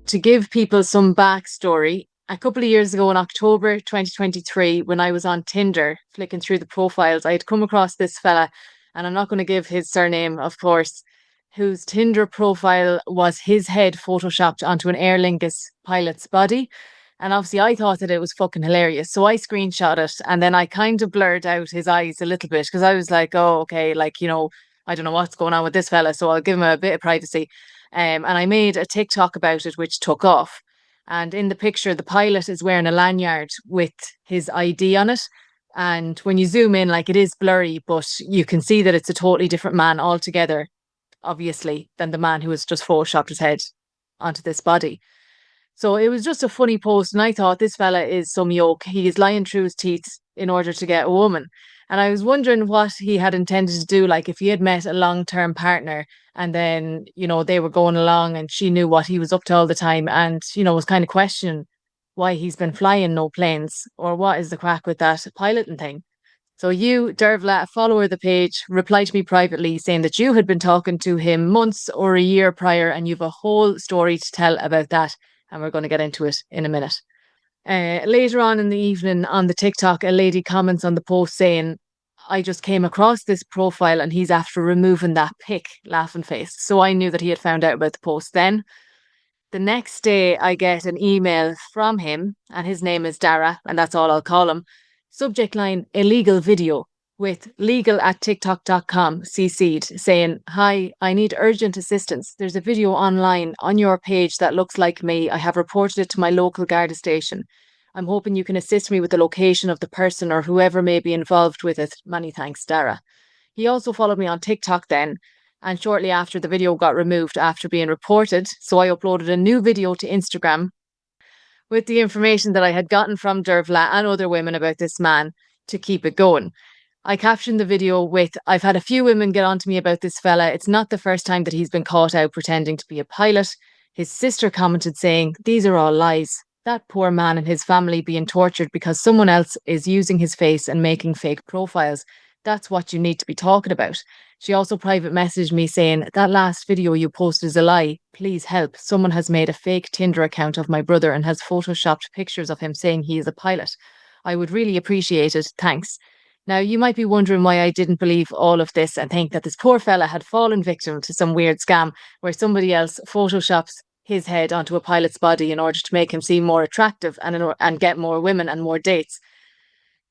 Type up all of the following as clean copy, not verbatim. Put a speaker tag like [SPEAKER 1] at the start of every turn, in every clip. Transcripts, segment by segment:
[SPEAKER 1] to give people some backstory, a couple of years ago in October 2023, when I was on Tinder flicking through the profiles, I had come across this fella, and I'm not going to give his surname, of course, whose Tinder profile was his head photoshopped onto an Aer Lingus pilot's body. And obviously, I thought that it was fucking hilarious. So I screenshot it and then I kind of blurred out his eyes a little bit because I was like, oh, okay, like, I don't know what's going on with this fella. So I'll give him a bit of privacy. And I made a TikTok about it, which took off. And in the picture, the pilot is wearing a lanyard with his ID on it. And when you zoom in, like it is blurry, but you can see that it's a totally different man altogether, obviously, than the man who has just photoshopped his head onto this body. So it was just a funny post, and I thought this fella is some yoke. He is lying through his teeth in order to get a woman. And I was wondering what he had intended to do, like if he had met a long-term partner and then, they were going along and she knew what he was up to all the time and, was kind of questioning why he's been flying no planes or what is the crack with that piloting thing. So you, Dearbhaile, a follower of the page, replied to me privately saying that you had been talking to him months or a year prior and you've a whole story to tell about that. And we're going to get into it in a minute. Later on in the evening on the TikTok, a lady comments on the post saying, I just came across this profile and he's after removing that pic, laughing face. So I knew that he had found out about the post then. The next day, I get an email from him, and his name is Dara, and that's all I'll call him. Subject line illegal video with legal at tiktok.com CC'd saying, Hi, I need urgent assistance. There's a video online on your page that looks like me. I have reported it to my local Garda station. I'm hoping you can assist me with the location of the person or whoever may be involved with it. Many thanks, Dara. He also followed me on TikTok then, and shortly after the video got removed after being reported, so I uploaded a new video to Instagram with the information that I had gotten from Dearbhaile and other women about this man to keep it going. I captioned the video with, I've had a few women get on to me about this fella. It's not the first time that he's been caught out pretending to be a pilot. His sister commented saying, these are all lies. That poor man and his family being tortured because someone else is using his face and making fake profiles. That's what you need to be talking about. She also private messaged me saying, that last video you posted is a lie. Please help. Someone has made a fake Tinder account of my brother and has photoshopped pictures of him saying he is a pilot. I would really appreciate it. Thanks. Now, you might be wondering why I didn't believe all of this and think that this poor fella had fallen victim to some weird scam where somebody else photoshops his head onto a pilot's body in order to make him seem more attractive and get more women and more dates.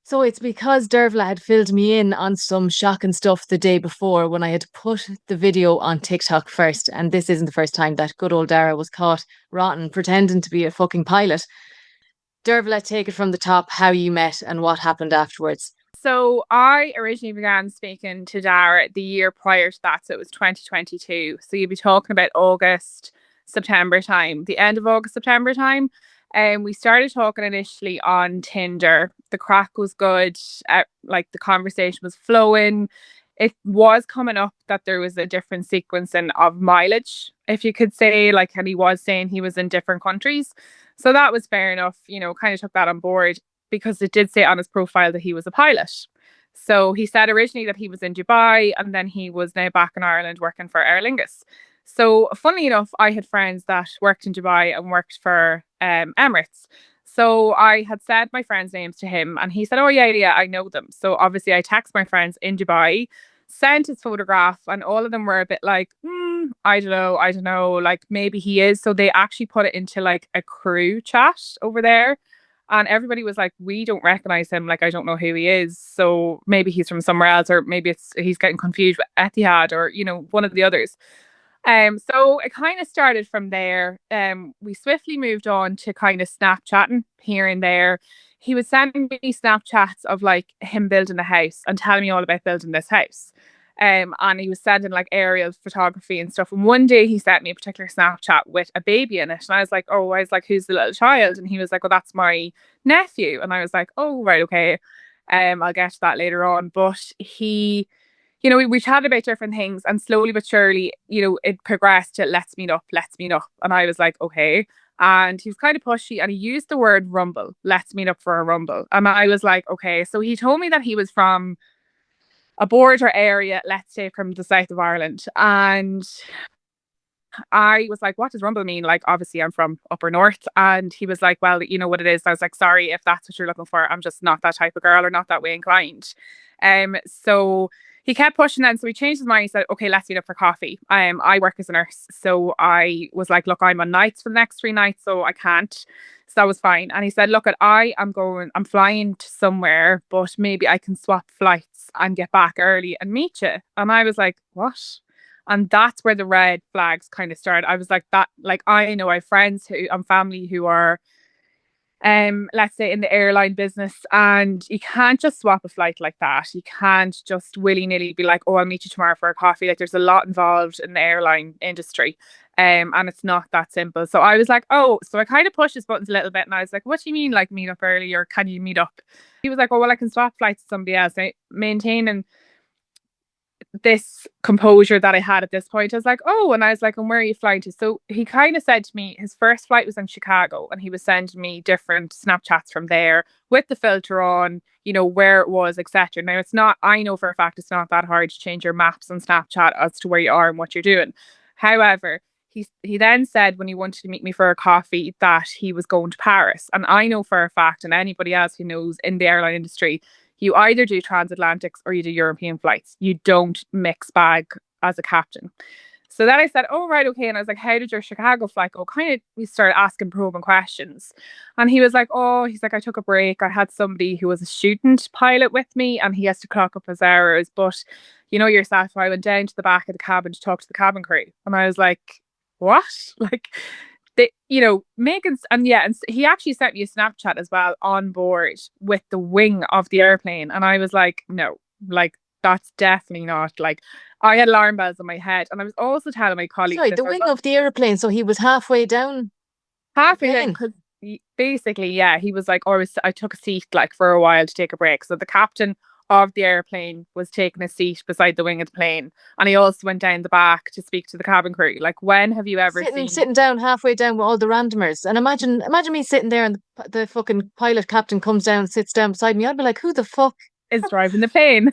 [SPEAKER 1] So it's because Dearbhaile had filled me in on some shocking stuff the day before when I had put the video on TikTok first. And this isn't the first time that good old Dara was caught rotten pretending to be a fucking pilot. Dearbhaile, take it from the top, how you met and what happened afterwards.
[SPEAKER 2] So I originally began speaking to Dara the year prior to that. So it was 2022. So you'd be talking about August, September time, the end of August, September time. And we started talking initially on Tinder. The crack was good. Like the conversation was flowing. It was coming up that there was a different sequencing of mileage, if you could say, like, and he was saying he was in different countries. So that was fair enough, kind of took that on board because it did say on his profile that he was a pilot. So he said originally that he was in Dubai and then he was now back in Ireland working for Aer Lingus. So funnily enough, I had friends that worked in Dubai and worked for Emirates. So I had said my friends' names to him and he said, oh yeah, I know them. So obviously I text my friends in Dubai, sent his photograph, and all of them were a bit like, I don't know, like maybe he is. So they actually put it into like a crew chat over there. And everybody was like, we don't recognize him. Like, I don't know who he is. So maybe he's from somewhere else, or maybe he's getting confused with Etihad or, one of the others. So it kind of started from there. We swiftly moved on to kind of Snapchatting here and there. He was sending me Snapchats of like him building a house and telling me all about building this house. And he was sending like aerial photography and stuff. And one day he sent me a particular Snapchat with a baby in it. And I was like, who's the little child? And he was like, well, that's my nephew. And I was like, oh, right, okay. I'll get to that later on. But he, we chatted about different things, and slowly but surely, it progressed to let's meet up. And I was like, okay. And he was kind of pushy and he used the word rumble. Let's meet up for a rumble. And I was like, okay. So he told me that he was from a border area, let's say from the south of Ireland. And I was like, what does rumble mean? Like, obviously, I'm from upper north. And he was like, well, you know what it is. I was like, sorry if that's what you're looking for. I'm just not that type of girl or not that way inclined. So he kept pushing then. So he changed his mind. He said, okay, let's meet up for coffee. I work as a nurse. So I was like, look, I'm on nights for the next 3 nights, so I can't. So that was fine. And he said, look, I'm flying to somewhere, but maybe I can swap flights and get back early and meet you. And I was like, what? And that's where the red flags kind of started. I was like, that, like, I know I have friends who and family who are let's say in the airline business, and you can't just swap a flight like that. You can't just willy-nilly be like, oh, I'll meet you tomorrow for a coffee. Like, there's a lot involved in the airline industry. And it's not that simple. So I was like, oh, so I kind of pushed his buttons a little bit, and I was like, what do you mean, like, meet up early, or can you meet up? He was like, oh, well, I can swap flights to somebody else. I maintaining this composure that I had at this point. I was like, oh, and I was like, and where are you flying to? So he kind of said to me, his first flight was in Chicago, and he was sending me different Snapchats from there with the filter on, you know, where it was, etc. Now, it's not, I know for a fact it's not that hard to change your maps on Snapchat as to where you are and what you're doing. However, he then said when he wanted to meet me for a coffee that he was going to Paris. And I know for a fact, and anybody else who knows in the airline industry, you either do transatlantics or you do European flights. You don't mix bag as a captain. So then I said, oh, right, okay. And I was like, how did your Chicago flight go? Kind of, we started asking probing questions. And he was like, oh, he's like, I took a break. I had somebody who was a student pilot with me, and he has to clock up his hours. But you know yourself, I went down to the back of the cabin to talk to the cabin crew. And I was like, what? Like, they, you know, Megan's, and yeah, and he actually sent me a Snapchat as well on board with the wing of the airplane. And I was like, no, like, that's definitely not, like, I had alarm bells in my head. And I was also telling my colleagues
[SPEAKER 1] Sorry,
[SPEAKER 2] this.
[SPEAKER 1] the wing of the airplane. So he was halfway down the
[SPEAKER 2] Halfway in,
[SPEAKER 1] plane.
[SPEAKER 2] because basically, yeah, he was like, or I took a seat like for a while to take a break. So the captain of the airplane was taking a seat beside the wing of the plane, and he also went down the back to speak to the cabin crew. Like, when have you ever
[SPEAKER 1] Sitting
[SPEAKER 2] seen?
[SPEAKER 1] sitting down halfway down with all the randomers. And imagine me sitting there, and the fucking pilot captain comes down, sits down beside me. I'd be like, who the fuck?
[SPEAKER 2] Is driving the plane.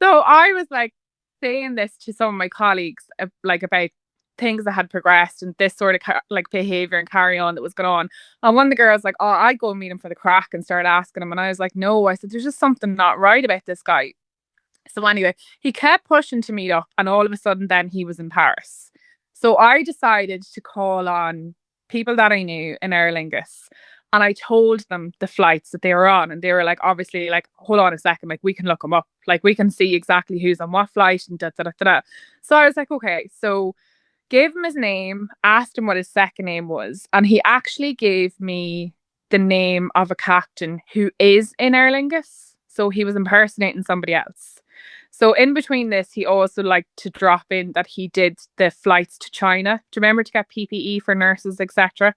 [SPEAKER 2] So I was like saying this to some of my colleagues, like about things that had progressed and this sort of like behavior and carry on that was going on. And one of the girls like, oh, I'd go and meet him for the crack and start asking him. And I was like, no, I said, there's just something not right about this guy. So anyway, he kept pushing to meet up, and all of a sudden then he was in Paris. So I decided to call on people that I knew in Aer Lingus, and I told them the flights that they were on, and they were like, obviously, like, hold on a second, like, we can look them up, like, we can see exactly who's on what flight and da da da da. So I was like, okay. So gave him his name, asked him what his second name was, and he actually gave me the name of a captain who is in Aer Lingus. So he was impersonating somebody else. So in between this, he also liked to drop in that he did the flights to China. Do you remember, to get PPE for nurses, etc.?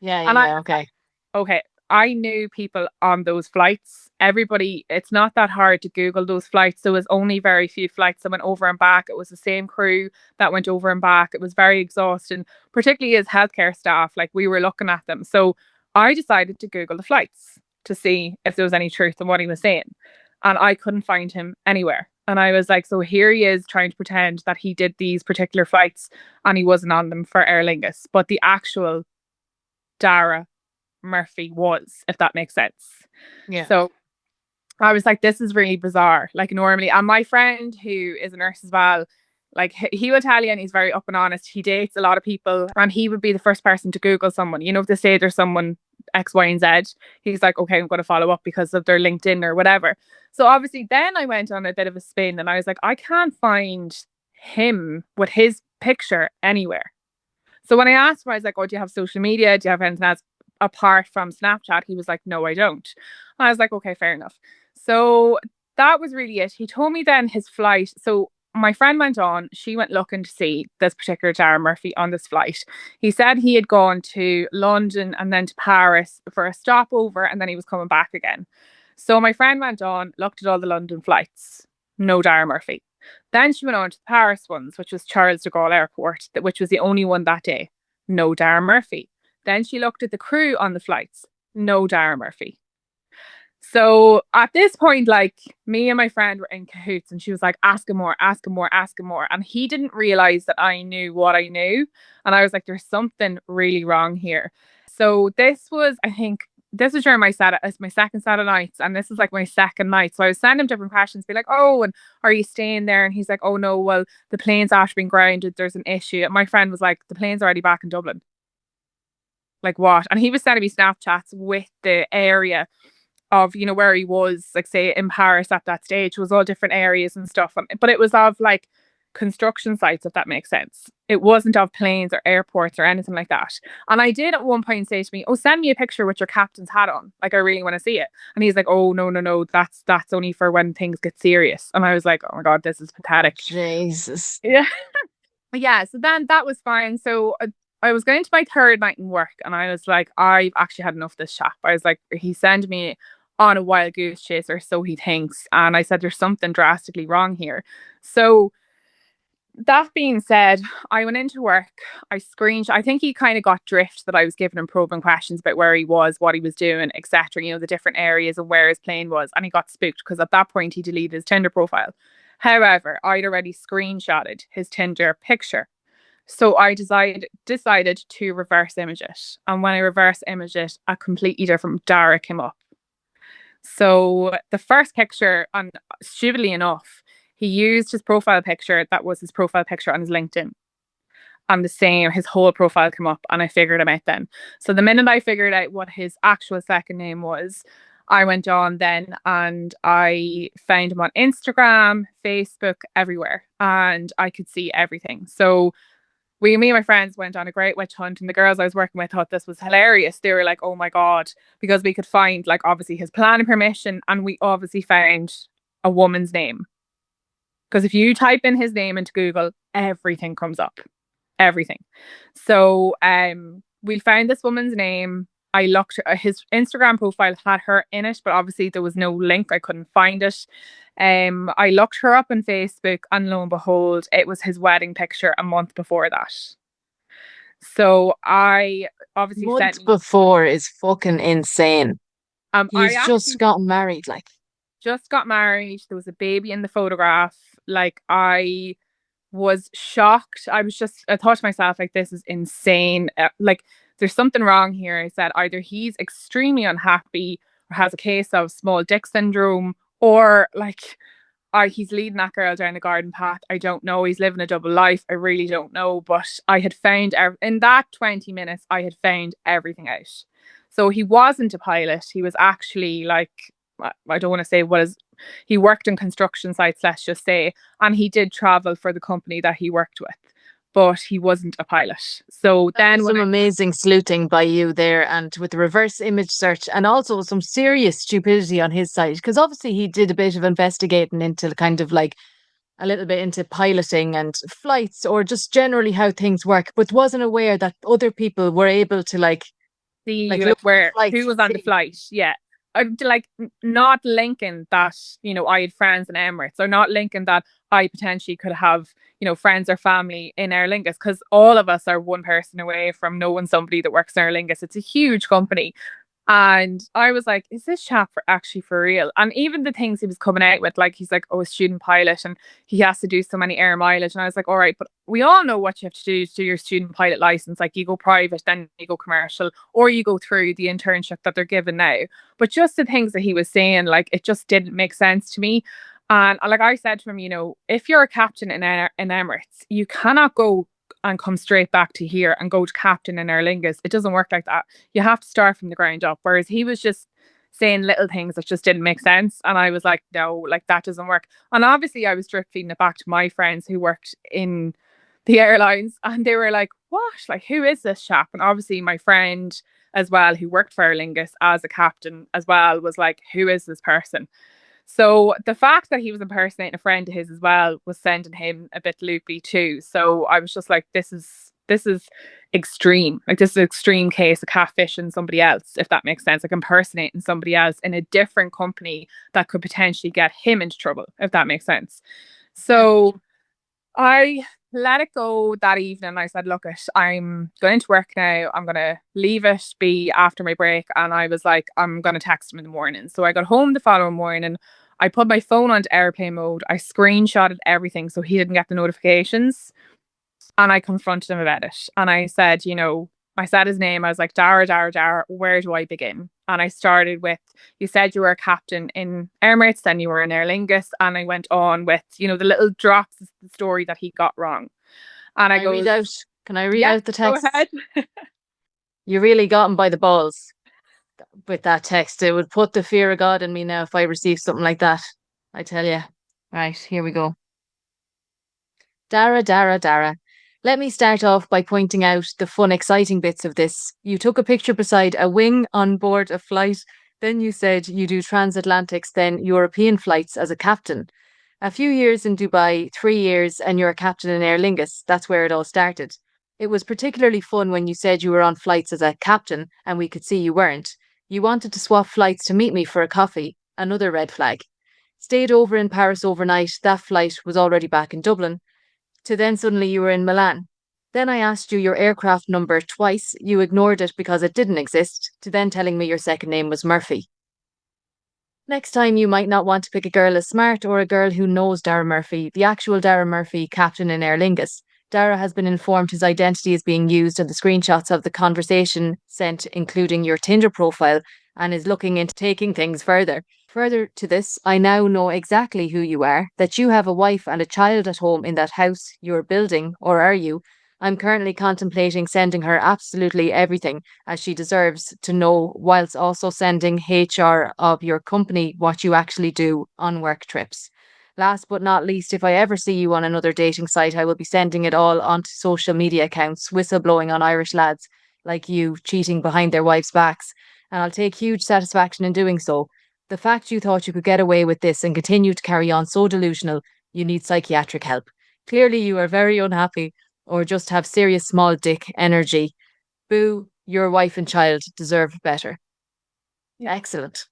[SPEAKER 1] Yeah, yeah,
[SPEAKER 2] And I
[SPEAKER 1] yeah.
[SPEAKER 2] was
[SPEAKER 1] Okay.
[SPEAKER 2] like, okay, I knew people on those flights. Everybody, it's not that hard to Google those flights. There was only very few flights that went over and back. It was the same crew that went over and back. It was very exhausting, particularly as healthcare staff. Like, we were looking at them. So I decided to Google the flights to see if there was any truth in what he was saying. And I couldn't find him anywhere. And I was like, so here he is trying to pretend that he did these particular flights and he wasn't on them for Aer Lingus. But the actual Dara Murphy was, if that makes sense.
[SPEAKER 1] Yeah.
[SPEAKER 2] So I was like, this is really bizarre. Like, normally, and my friend who is a nurse as well, like, he will tell you, and he's very up and honest. He dates a lot of people, and he would be the first person to Google someone. You know, if they say there's someone X, Y, and Z, he's like, okay, I'm going to follow up because of their LinkedIn or whatever. So obviously, then I went on a bit of a spin, and I was like, I can't find him with his picture anywhere. So when I asked him, I was like, oh, do you have social media? Do you have anything else apart from Snapchat? He was like, no, I don't. And I was like, okay, fair enough. So that was really it. He told me then his flight. So my friend went on, she went looking to see this particular Dara Murphy on this flight. He said he had gone to London and then to Paris for a stopover, and then he was coming back again. So my friend went on, looked at all the London flights, no Dara Murphy. Then she went on to the Paris ones, which was Charles de Gaulle Airport, which was the only one that day, no Dara Murphy. Then she looked at the crew on the flights, no Dara Murphy. So at this point, like me and my friend were in cahoots, and she was like, ask him more, ask him more, ask him more. And he didn't realize that I knew what I knew. And I was like, there's something really wrong here. So this was, I think, this was during my second Saturday nights, and this is like my second night. So I was sending him different questions, be like, oh, and are you staying there? And he's like, oh no, well, the plane's after being grounded, there's an issue. And my friend was like, the plane's already back in Dublin. Like what? And he was sending me Snapchats with the area of, you know, where he was, like say in Paris at that stage, was all different areas and stuff. But it was of like construction sites, if that makes sense. It wasn't of planes or airports or anything like that. And I did at one point say to me, oh, send me a picture with your captain's hat on. Like I really want to see it. And he's like, oh no, no, no, that's only for when things get serious. And I was like, oh my God, this is pathetic.
[SPEAKER 1] Jesus.
[SPEAKER 2] Yeah. Yeah, so then that was fine. So I was going to my third night in work, and I was like, I've actually had enough of this chap. I was like, he sent me on a wild goose chase, or so he thinks. And I said, there's something drastically wrong here. So that being said, I went into work. I think he kind of got drift that I was giving him probing questions about where he was, what he was doing, etc. You know, the different areas and where his plane was. And he got spooked because at that point he deleted his Tinder profile. However, I'd already screenshotted his Tinder picture. So I decided to reverse image it. And when I reverse imaged it, a completely different Dara came up. So the first picture, and stupidly enough, he used his profile picture that was his profile picture on his LinkedIn. And the same, his whole profile came up, and I figured him out then. So the minute I figured out what his actual second name was, I went on then and I found him on Instagram, Facebook, everywhere, and I could see everything. So me and my friends went on a great witch hunt, and the girls I was working with thought this was hilarious. They were like, oh my God, because we could find like obviously his planning permission, and we obviously found a woman's name. Because if you type in his name into Google, everything comes up. Everything. So we found this woman's name. I looked, his Instagram profile had her in it, but obviously there was no link. I couldn't find it. I looked her up on Facebook, and lo and behold, it was his wedding picture a month before that. So I obviously
[SPEAKER 1] Months before is fucking insane.
[SPEAKER 2] I
[SPEAKER 1] He's just
[SPEAKER 2] actually
[SPEAKER 1] gotten married, like.
[SPEAKER 2] just got married. There was a baby in the photograph. Like I was shocked. I thought to myself, like, this is insane. Like, there's something wrong here. I said either he's extremely unhappy or has a case of small dick syndrome, or like, he's leading that girl down the garden path. I don't know. He's living a double life. I really don't know. But I had found, in that 20 minutes, I had found everything out. So he wasn't a pilot. He was actually like, I don't want to say what is, he worked in construction sites, let's just say, and he did travel for the company that he worked with, but he wasn't a pilot. So then
[SPEAKER 1] Some amazing sleuthing by you there, and with the reverse image search, and also some serious stupidity on his side, because obviously he did a bit of investigating into kind of like a little bit into piloting and flights, or just generally how things work, but wasn't aware that other people were able to
[SPEAKER 2] see
[SPEAKER 1] look
[SPEAKER 2] like where
[SPEAKER 1] at flights
[SPEAKER 2] who was
[SPEAKER 1] and
[SPEAKER 2] on the
[SPEAKER 1] see.
[SPEAKER 2] flight. Yeah. Like not linking that, you know, I had friends in Emirates, or not linking that I potentially could have, you know, friends or family in Aer Lingus, because all of us are one person away from knowing somebody that works in Aer Lingus. It's a huge company. And I was like, is this chap actually for real? And even the things he was coming out with, like he's like, oh, a student pilot and he has to do so many air mileage. And I was like, all right, but we all know what you have to do your student pilot license. Like you go private, then you go commercial, or you go through the internship that they're given now. But just the things that he was saying, like it just didn't make sense to me. And like I said to him, you know, if you're a captain in Emirates, you cannot go and come straight back to here and go to captain in Aer Lingus. It doesn't work like that. You have to start from the ground up. Whereas he was just saying little things that just didn't make sense. And I was like, no, like that doesn't work. And obviously I was drip feeding it back to my friends who worked in the airlines, and they were like, what? Like, who is this chap? And obviously my friend as well, who worked for Aer Lingus as a captain as well, was like, who is this person? So the fact that he was impersonating a friend of his as well was sending him a bit loopy too. So I was just like, this is extreme. Like this is an extreme case of catfishing somebody else, if that makes sense. Like impersonating somebody else in a different company that could potentially get him into trouble, if that makes sense. So I let it go that evening. I said, look, I'm going into work now. I'm going to leave it be after my break. And I was like, I'm going to text him in the morning. So I got home the following morning. I put my phone onto airplane mode. I screenshotted everything so he didn't get the notifications. And I confronted him about it. And I said, I said his name. I was like, Dara, Dara, Dara, where do I begin? And I started with, you said you were a captain in Emirates, then you were in Aer Lingus. And I went on with, the little drops of the story that he got wrong. And I
[SPEAKER 1] Can I read
[SPEAKER 2] goes,
[SPEAKER 1] out? Can I read
[SPEAKER 2] yeah,
[SPEAKER 1] out the
[SPEAKER 2] go
[SPEAKER 1] text?
[SPEAKER 2] ahead.
[SPEAKER 1] You really got him by the balls with that text. It would put the fear of God in me now if I received something like that. I tell you. Right, here we go. Dara, Dara, Dara. Let me start off by pointing out the fun, exciting bits of this. You took a picture beside a wing on board a flight. Then you said you do transatlantics, then European flights as a captain. A few years in Dubai, 3 years, and you're a captain in Aer Lingus. That's where it all started. It was particularly fun when you said you were on flights as a captain and we could see you weren't. You wanted to swap flights to meet me for a coffee. Another red flag. Stayed over in Paris overnight. That flight was already back in Dublin to then suddenly you were in Milan. Then I asked you your aircraft number twice. You ignored it because it didn't exist, to then telling me your second name was Murphy. Next time, you might not want to pick a girl as smart or a girl who knows Dara Murphy, the actual Dara Murphy, captain in Aer Lingus. Dara has been informed his identity is being used in the screenshots of the conversation sent, including your Tinder profile, and is looking into taking things further. Further to this, I now know exactly who you are, that you have a wife and a child at home in that house you're building, or are you? I'm currently contemplating sending her absolutely everything, as she deserves to know, whilst also sending HR of your company what you actually do on work trips. Last but not least, if I ever see you on another dating site, I will be sending it all onto social media accounts, whistleblowing on Irish lads like you cheating behind their wives' backs, and I'll take huge satisfaction in doing so. The fact you thought you could get away with this and continue to carry on so delusional, you need psychiatric help. Clearly, you are very unhappy or just have serious small dick energy. Boo, your wife and child deserve better. Excellent.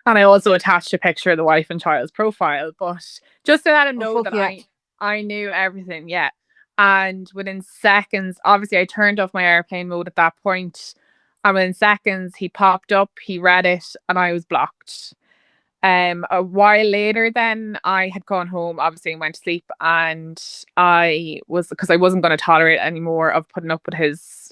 [SPEAKER 2] And I also attached a picture of the wife and child's profile, but just to let him
[SPEAKER 1] Oh,
[SPEAKER 2] know
[SPEAKER 1] fuck
[SPEAKER 2] that
[SPEAKER 1] yeah.
[SPEAKER 2] I knew everything, yeah. And within seconds, obviously I turned off my airplane mode at that point. And within seconds he popped up, he read it, and I was blocked. A while later then I had gone home, obviously, and went to sleep, and I was, because I wasn't going to tolerate anymore of putting up with his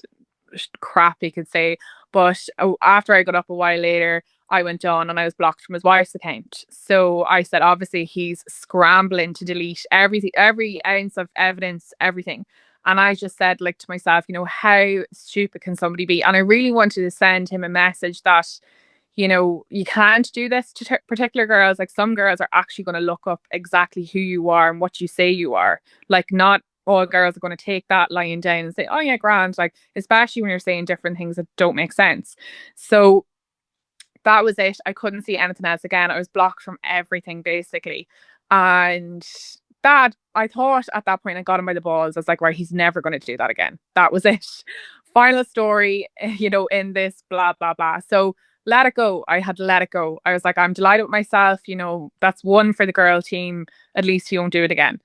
[SPEAKER 2] crap, you could say. But after I got up a while later, I went on and I was blocked from his wife's account. So I said, obviously, he's scrambling to delete everything, every ounce of evidence, everything. And I just said, like, to myself, how stupid can somebody be? And I really wanted to send him a message that, you can't do this to particular girls. Like, some girls are actually going to look up exactly who you are and what you say you are. Like, not all girls are going to take that lying down and say, oh yeah, grand. Like, especially when you're saying different things that don't make sense. So that was it. I couldn't see anything else again. I was blocked from everything basically. And that, I thought at that point, I got him by the balls. I was like, right, he's never going to do that again. That was it. Final story, in this blah, blah, blah. So let it go. I had to let it go. I was like, I'm delighted with myself. That's one for the girl team. At least he won't do it again.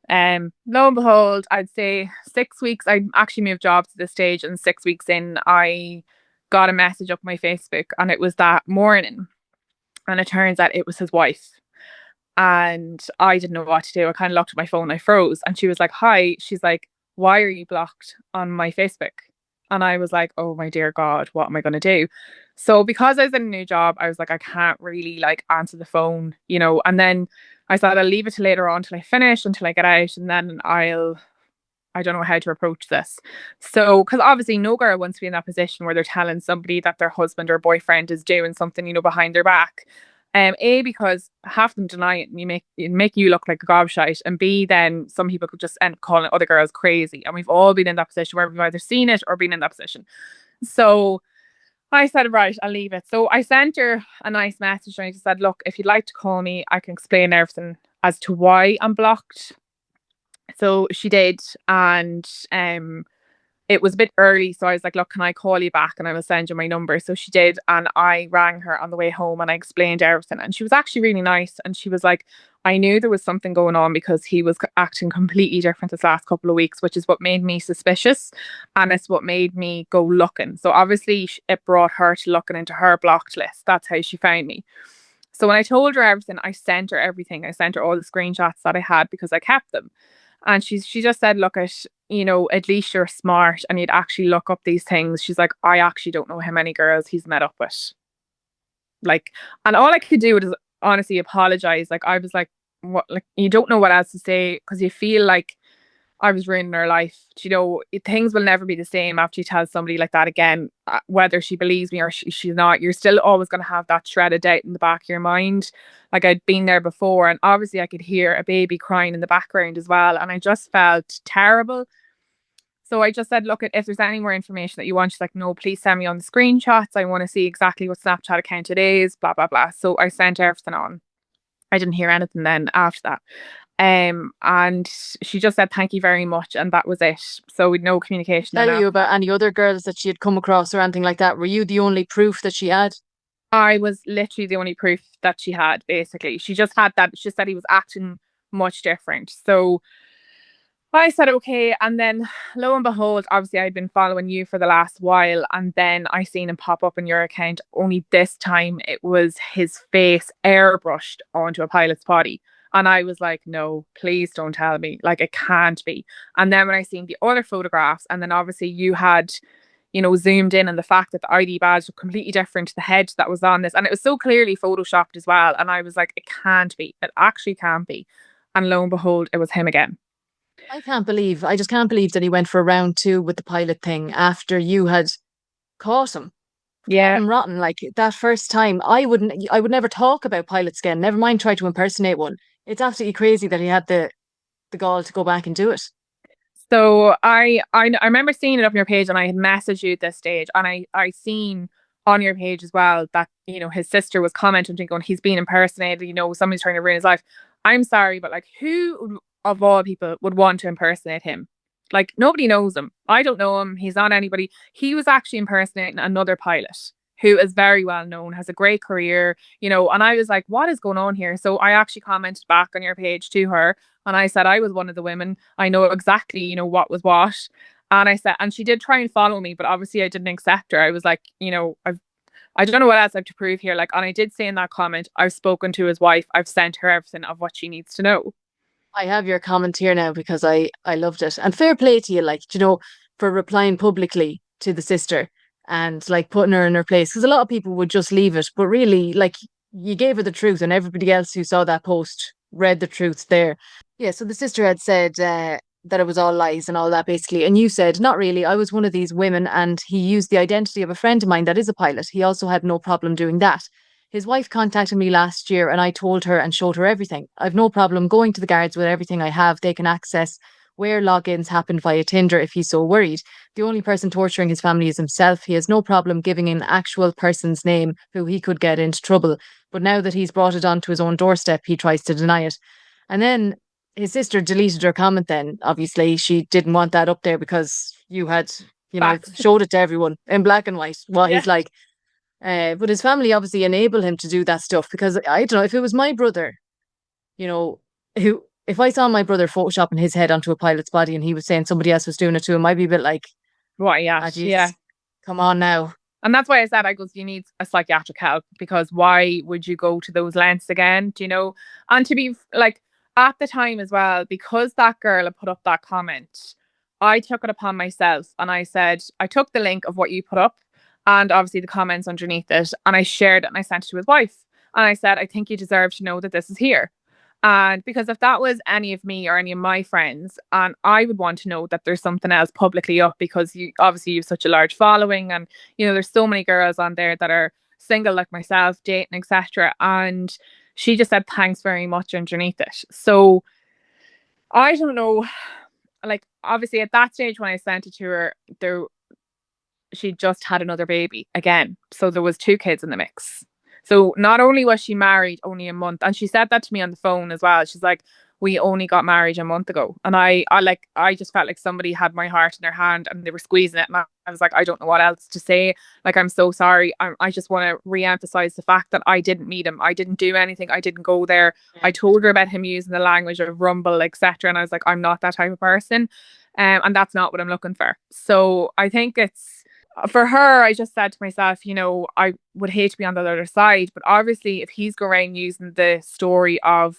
[SPEAKER 2] Lo and behold, I'd say 6 weeks, I actually moved jobs at this stage, and 6 weeks in, I got a message up my Facebook, and it was that morning. And it turns out it was his wife. And I didn't know what to do. I kind of looked at my phone, I froze. And she was like, hi. She's like, why are you blocked on my Facebook? And I was like, oh my dear God, what am I going to do? So because I was in a new job, I was like, I can't really like answer the phone, and then I thought I'll leave it till later on till I finish, until I get out, and then I don't know how to approach this. So, because obviously no girl wants to be in that position where they're telling somebody that their husband or boyfriend is doing something, behind their back. A, because half of them deny it and it make you look like a gobshite, and B, then some people could just end up calling other girls crazy. And we've all been in that position where we've either seen it or been in that position. So I said, right, I'll leave it. So I sent her a nice message, and I just said, look, if you'd like to call me, I can explain everything as to why I'm blocked. So she did, and it was a bit early, so I was like, look, can I call you back and I will send you my number? So she did, and I rang her on the way home and I explained everything, and she was actually really nice, and she was like, I knew there was something going on because he was acting completely different this last couple of weeks, which is what made me suspicious. And it's what made me go looking. So obviously, it brought her to looking into her blocked list. That's how she found me. So when I told her everything, I sent her everything. I sent her all the screenshots that I had because I kept them. And she just said, look, at least you're smart and you'd actually look up these things. She's like, I actually don't know how many girls he's met up with. Like, and all I could do was honestly apologize. Like, I was like, what, like, you don't know what else to say because you feel like I was ruining her life. Things will never be the same after you tell somebody like that again, whether she believes me or she's not. You're still always going to have that shred of doubt in the back of your mind. Like, I'd been there before, and obviously I could hear a baby crying in the background as well. And I just felt terrible. So I just said, look, if there's any more information that you want, she's like, no, please send me on the screenshots. I want to see exactly what Snapchat account it is, blah, blah, blah. So I sent everything on. I didn't hear anything then after that. And she just said, thank you very much. And that was it. So with no communication.
[SPEAKER 1] Tell you about any other girls that she had come across or anything like that? Were you the only proof that she had?
[SPEAKER 2] I was literally the only proof that she had, basically. She just had that. She said he was acting much different. So I said, okay. And then lo and behold, obviously I'd been following you for the last while. And then I seen him pop up in your account. Only this time it was his face airbrushed onto a pilot's body. And I was like, no, please don't tell me. Like, it can't be. And then when I seen the other photographs, and then obviously you had, zoomed in, and the fact that the ID badge was completely different to the head that was on this. And it was so clearly photoshopped as well. And I was like, it can't be. It actually can't be. And lo and behold, it was him again.
[SPEAKER 1] I just can't believe that he went for round two with the pilot thing after you had caught him. Caught
[SPEAKER 2] Yeah.
[SPEAKER 1] him rotten. Like that first time, I would never talk about pilots again. Never mind try to impersonate one. It's absolutely crazy that he had the gall to go back and do it.
[SPEAKER 2] So I remember seeing it up on your page, and I had messaged you at this stage, and I seen on your page as well that his sister was commenting and going, he's being impersonated, somebody's trying to ruin his life. I'm sorry, but like, who of all people would want to impersonate him? Like, nobody knows him. I don't know him. He's not anybody. He was actually impersonating another pilot who is very well known, has a great career, and I was like, what is going on here? So I actually commented back on your page to her, and I said, I was one of the women. I know exactly, what was what. And I said, and she did try and follow me, but obviously I didn't accept her. I was like, I don't know what else I have to prove here. Like, and I did say in that comment, I've spoken to his wife. I've sent her everything of what she needs to know.
[SPEAKER 1] I have your comment here now because I loved it. And fair play to you, like, for replying publicly to the sister and like putting her in her place. Because a lot of people would just leave it. But really, like, you gave her the truth, and everybody else who saw that post read the truth there. Yeah, so the sister had said that it was all lies and all that, basically. And you said, not really. I was one of these women, and he used the identity of a friend of mine that is a pilot. He also had no problem doing that. His wife contacted me last year, and I told her and showed her everything. I've no problem going to the guards with everything I have. They can access where logins happen via Tinder if he's so worried. The only person torturing his family is himself. He has no problem giving an actual person's name who he could get into trouble. But now that he's brought it onto his own doorstep, he tries to deny it. And then his sister deleted her comment then. Obviously, she didn't want that up there because you had,
[SPEAKER 2] Facts.
[SPEAKER 1] showed it to everyone in black and white what
[SPEAKER 2] Yeah.
[SPEAKER 1] he's like. But his family obviously enable him to do that stuff because I don't know if it was my brother, who if I saw my brother photoshopping his head onto a pilot's body and he was saying somebody else was doing it to him, I'd be a bit like,
[SPEAKER 2] What? Yeah.
[SPEAKER 1] ah,
[SPEAKER 2] Yeah.
[SPEAKER 1] jeez, come on now.
[SPEAKER 2] And that's why I said, I goes, you need a psychiatric help, because why would you go to those lengths again? Do you know? And to be like, at the time as well, because that girl had put up that comment, I took it upon myself, and I said, I took the link of what you put up and obviously the comments underneath it, and I shared it and I sent it to his wife. And I said, I think you deserve to know that this is here. And because if that was any of me or any of my friends, and I would want to know that there's something else publicly up, because you have such a large following, and there's so many girls on there that are single like myself, dating, etc. And she just said thanks very much underneath it. So I don't know, like, obviously at that stage when I sent it to her, she just had another baby again. So there was two kids in the mix. So not only was she married only a month, and she said that to me on the phone as well. She's like, we only got married a month ago. And I just felt like somebody had my heart in their hand and they were squeezing it. And I was like, I don't know what else to say. Like, I'm so sorry. I just want to re-emphasize the fact that I didn't meet him. I didn't do anything. I didn't go there. I told her about him using the language of Rumble, etc. And I was like, I'm not that type of person. And that's not what I'm looking for. So I think it's for her, I just said to myself, I would hate to be on the other side, but obviously, if he's going around using the story of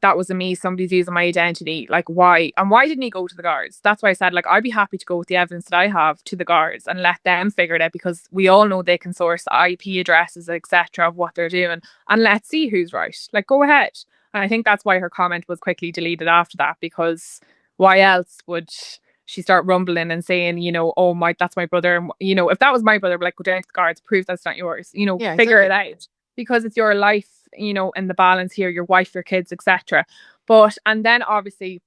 [SPEAKER 2] that was me, somebody's using my identity, like why? And why didn't he go to the guards? That's why I said, like, I'd be happy to go with the evidence that I have to the guards and let them figure it out, because we all know they can source IP addresses, etc., of what they're doing, and let's see who's right. Like, go ahead. And I think that's why her comment was quickly deleted after that, because why else would she start rumbling and saying, oh my, that's my brother. And, if that was my brother, like, go down to the guards, prove that's not yours,
[SPEAKER 1] Yeah,
[SPEAKER 2] figure
[SPEAKER 1] exactly.
[SPEAKER 2] it out, because it's your life, in the balance here, your wife, your kids, etc. But, and then obviously,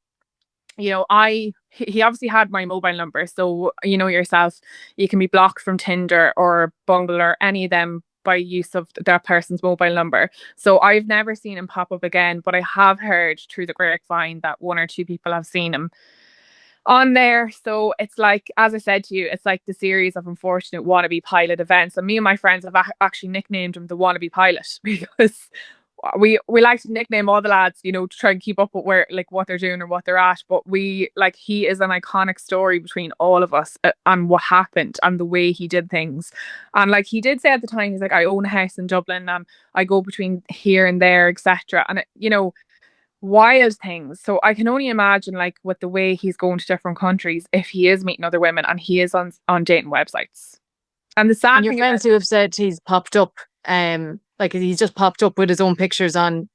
[SPEAKER 2] he obviously had my mobile number. So, yourself, you can be blocked from Tinder or Bumble or any of them by use of that person's mobile number. So I've never seen him pop up again, but I have heard through the grapevine that one or two people have seen him on there. So it's like, as I said to you, it's like the series of unfortunate wannabe pilot events. And me and my friends have actually nicknamed him the wannabe pilot because we like to nickname all the lads, to try and keep up with where, like, what they're doing or what they're at. But he is an iconic story between all of us, and what happened and the way he did things. And like he did say at the time, he's like, I own a house in Dublin and I go between here and there, etc. And wild things. So I can only imagine, like, with the way he's going to different countries, if he is meeting other women and he is on dating websites. And the
[SPEAKER 1] And
[SPEAKER 2] sad
[SPEAKER 1] your
[SPEAKER 2] thing about
[SPEAKER 1] friends who have said he's popped up, like he's just popped up with his own pictures on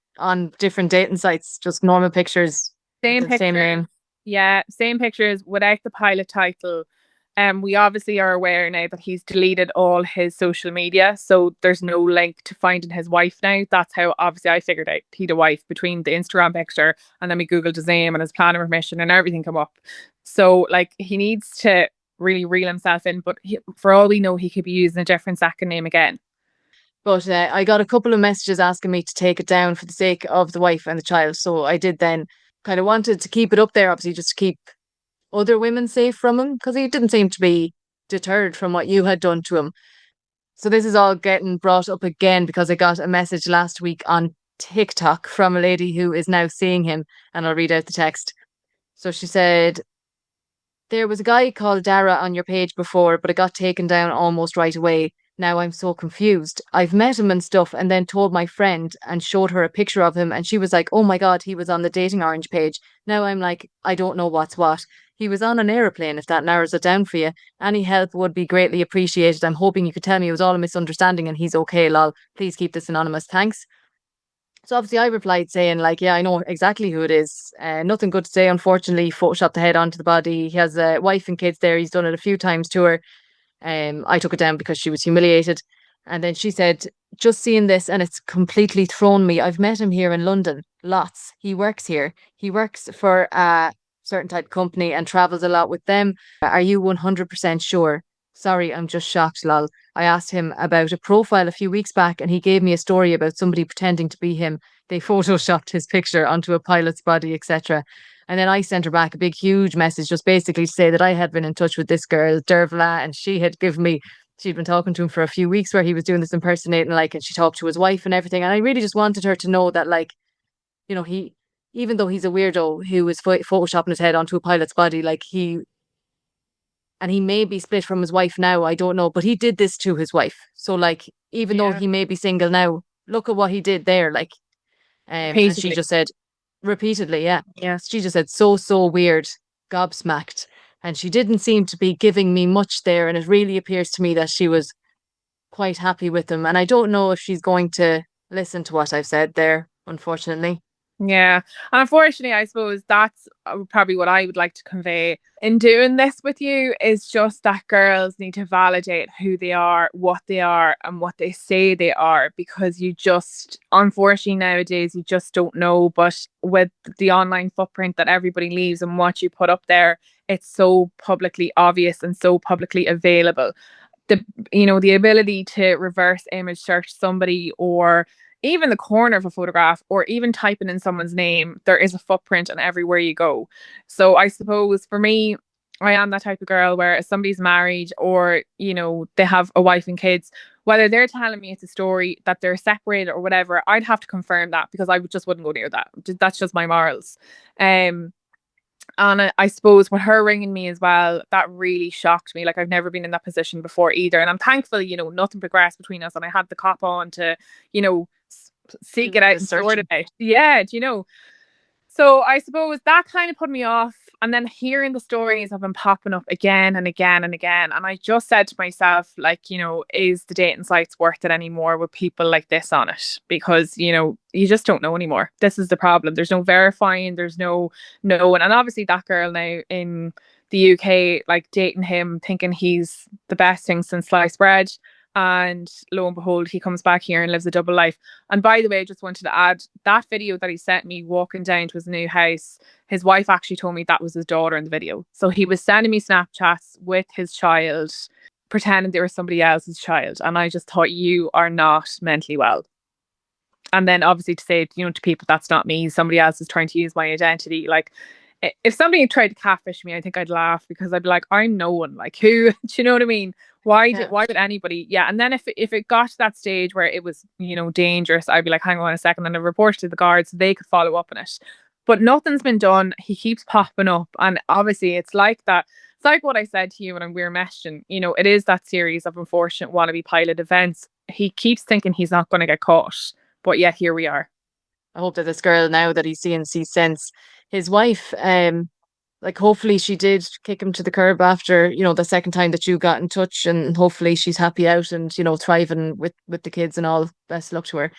[SPEAKER 1] different dating sites, just normal pictures with
[SPEAKER 2] same
[SPEAKER 1] the same
[SPEAKER 2] pictures,
[SPEAKER 1] name.
[SPEAKER 2] yeah, same pictures without the pilot title. We obviously are aware now that he's deleted all his social media, so there's no link to finding his wife now. That's how obviously I figured out he'd a wife between the Instagram picture, and then we googled his name and his plan of remission and everything come up. So like he needs to really reel himself in, but for all we know, he could be using a different second name again.
[SPEAKER 1] But I got a couple of messages asking me to take it down for the sake of the wife and the child. So I did then kind of wanted to keep it up there, obviously, just to keep other women safe from him because he didn't seem to be deterred from what you had done to him. So this is all getting brought up again because I got a message last week on TikTok from a lady who is now seeing him, and I'll read out the text. So she said, there was a guy called Dara on your page before, but it got taken down almost right away. Now I'm so confused. I've met him and stuff, and then told my friend and showed her a picture of him, and she was like, oh my God, he was on the dating orange page. Now I'm like, I don't know what's what. He was on an aeroplane, if that narrows it down for you. Any help would be greatly appreciated. I'm hoping you could tell me it was all a misunderstanding and he's okay, lol. Please keep this anonymous. Thanks. So obviously I replied saying like, yeah, I know exactly who it is. Nothing good to say. Unfortunately, photoshopped the head onto the body. He has a wife and kids there. He's done it a few times to her. I took it down because she was humiliated. And then she said, just seeing this and it's completely thrown me. I've met him here in London. Lots. He works here. He works for a certain type of company and travels a lot with them. Are you 100% sure? Sorry, I'm just shocked, lol. I asked him about a profile a few weeks back and he gave me a story about somebody pretending to be him. They photoshopped his picture onto a pilot's body, etc. And then I sent her back a big, huge message, just basically to say that I had been in touch with this girl, Dearbhaile, and she had given me, she'd been talking to him for a few weeks where he was doing this impersonating, like, and she talked to his wife and everything. And I really just wanted her to know that, like, he, even though he's a weirdo who is photoshopping his head onto a pilot's body, like, and he may be split from his wife now, I don't know, but he did this to his wife. So, like, even though
[SPEAKER 2] Yeah,
[SPEAKER 1] he may be single now, look at what he did there, like, and she
[SPEAKER 2] repeatedly.
[SPEAKER 1] just said, repeatedly, yeah.
[SPEAKER 2] Yeah.
[SPEAKER 1] She just said, so, so weird, gobsmacked. And she didn't seem to be giving me much there. And it really appears to me that she was quite happy with him. And I don't know if she's going to listen to what I've said there, unfortunately.
[SPEAKER 2] Yeah. And unfortunately, I suppose that's probably what I would like to convey in doing this with you, is just that girls need to validate who they are, and what they say they are, because you just, unfortunately, nowadays, you just don't know. But with the online footprint that everybody leaves and what you put up there, it's so publicly obvious and so publicly available. The the ability to reverse image search somebody, or even the corner of a photograph or even typing in someone's name, there is a footprint on everywhere you go. So I suppose for me, I am that type of girl where if somebody's married or, they have a wife and kids, whether they're telling me it's a story that they're separated or whatever, I'd have to confirm that because just wouldn't go near that. That's just my morals. Um, and I suppose with her ringing me as well, that really shocked me. Like I've never been in that position before either. And I'm thankful, nothing progressed between us and I had the cop on to, seek
[SPEAKER 1] Do
[SPEAKER 2] it out
[SPEAKER 1] the
[SPEAKER 2] and sort it
[SPEAKER 1] searching.
[SPEAKER 2] out. Yeah, do you know? So I suppose that kind of put me off. And then hearing the stories have been popping up again and again and again. And I just said to myself, like, is the dating sites worth it anymore with people like this on it? Because, you just don't know anymore. This is the problem. There's no verifying, there's no one. And obviously that girl now in the UK, like dating him, thinking he's the best thing since sliced bread. And lo and behold, he comes back here and lives a double life. And by the way, I just wanted to add that video that he sent me walking down to his new house. His wife actually told me that was his daughter in the video. So he was sending me Snapchats with his child, pretending they were somebody else's child. And I just thought, you are not mentally well. And then obviously to say, to people, that's not me. Somebody else is trying to use my identity. Like, if somebody tried to catfish me, I think I'd laugh because I'd be like, I'm no one. Like, who? Do you know what I mean?
[SPEAKER 1] Yeah.
[SPEAKER 2] Why would anybody? Yeah. And then if it got to that stage where it was, dangerous, I'd be like, hang on a second, and I report to the guards so they could follow up on it. But nothing's been done. He keeps popping up, and obviously it's like that. It's like what I said to you when we were messaging. It is that series of unfortunate wannabe pilot events. He keeps thinking he's not going to get caught, but yet here we are.
[SPEAKER 1] I hope that this girl now that he's seeing sees sense. His wife, like hopefully she did kick him to the curb after, the second time that you got in touch, and hopefully she's happy out and, thriving with the kids and all. Best luck to her.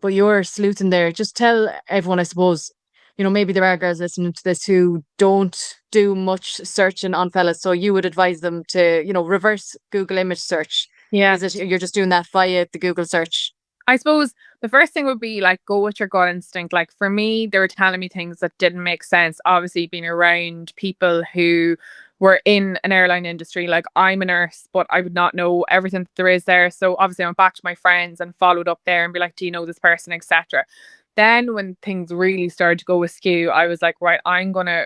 [SPEAKER 1] But you're sleuthing there. Just tell everyone, I suppose, maybe there are girls listening to this who don't do much searching on fellas. So you would advise them to, reverse Google image search.
[SPEAKER 2] Yeah.
[SPEAKER 1] Is it you're just doing that via the Google search?
[SPEAKER 2] I suppose the first thing would be like go with your gut instinct. Like for me, they were telling me things that didn't make sense. Obviously, being around people who were in an airline industry, like I'm a nurse, but I would not know everything that there is there. So obviously, I went back to my friends and followed up there and be like, "Do you know this person?" etc. Then when things really started to go askew, I was like, right, I'm gonna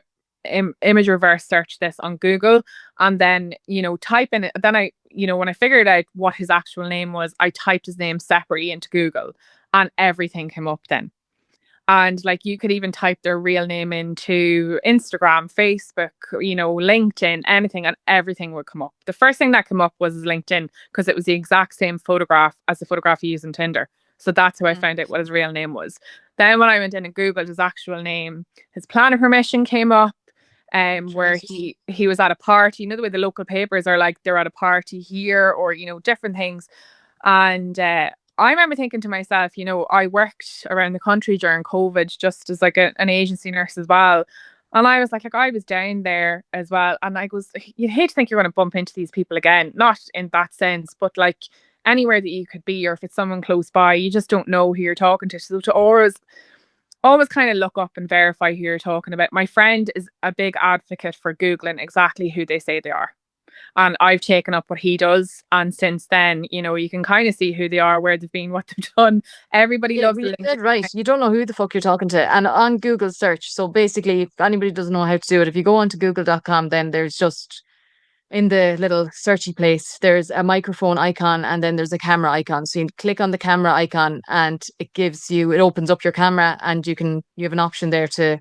[SPEAKER 2] image reverse search this on Google and then type in it. Then when I figured out what his actual name was, I typed his name separately into Google and everything came up then. And like you could even type their real name into Instagram, Facebook, LinkedIn, anything, and everything would come up. The first thing that came up was his LinkedIn because it was the exact same photograph as the photograph he used on Tinder. So that's how I found out what his real name was. Then when I went in and Googled his actual name, his planner permission came up, where
[SPEAKER 1] Jesus.
[SPEAKER 2] he was at a party. The way the local papers are like they're at a party here or different things. And I remember thinking to myself, I worked around the country during COVID just as like an agency nurse as well. And I was like I was down there as well. And I was, you'd hate to think you're going to bump into these people again. Not in that sense, but like anywhere that you could be, or if it's someone close by, you just don't know who you're talking to. So to always kind of look up and verify who you're talking about. My friend is a big advocate for Googling exactly who they say they are. And I've taken up what he does. And since then, you can kind of see who they are, where they've been, what they've done. Everybody
[SPEAKER 1] Yeah,
[SPEAKER 2] loves
[SPEAKER 1] well,
[SPEAKER 2] the
[SPEAKER 1] you're
[SPEAKER 2] link.
[SPEAKER 1] dead right. You don't know who the fuck you're talking to. And on Google search, so basically, if anybody doesn't know how to do it, if you go onto google.com, then there's just in the little searchy place, there's a microphone icon and then there's a camera icon. So you click on the camera icon and it opens up your camera and you have an option there to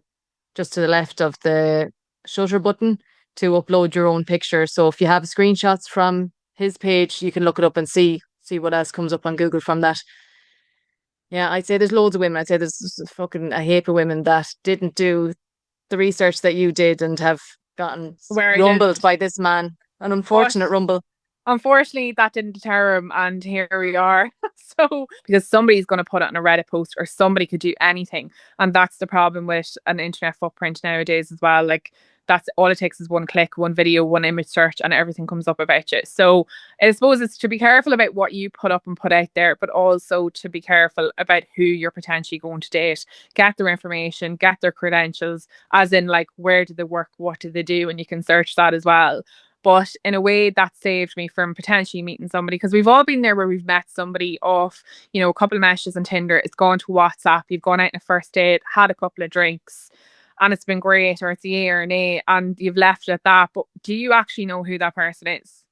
[SPEAKER 1] just to the left of the shutter button to upload your own picture. So if you have screenshots from his page, you can look it up and see what else comes up on Google from that. Yeah, I'd say there's loads of women. I'd say there's fucking a heap of women that didn't do the research that you did and have gotten
[SPEAKER 2] Where I
[SPEAKER 1] rumbled
[SPEAKER 2] didn't.
[SPEAKER 1] by this man. An
[SPEAKER 2] But
[SPEAKER 1] unfortunate rumble.
[SPEAKER 2] unfortunately, that didn't deter him, and here we are. So, because somebody's going to put it on a Reddit post, or somebody could do anything, and that's the problem with an internet footprint nowadays as well. Like that's all it takes is one click, one video, one image search, and everything comes up about you. So, I suppose it's to be careful about what you put up and put out there, but also to be careful about who you're potentially going to date. Get their information, get their credentials, as in like where do they work, what do they do, and you can search that as well. But in a way, that saved me from potentially meeting somebody, because we've all been there where we've met somebody off, a couple of messages on Tinder, it's gone to WhatsApp, you've gone out on a first date, had a couple of drinks, and it's been great, or it's a year and a, and you've left it at that. But do you actually know who that person is?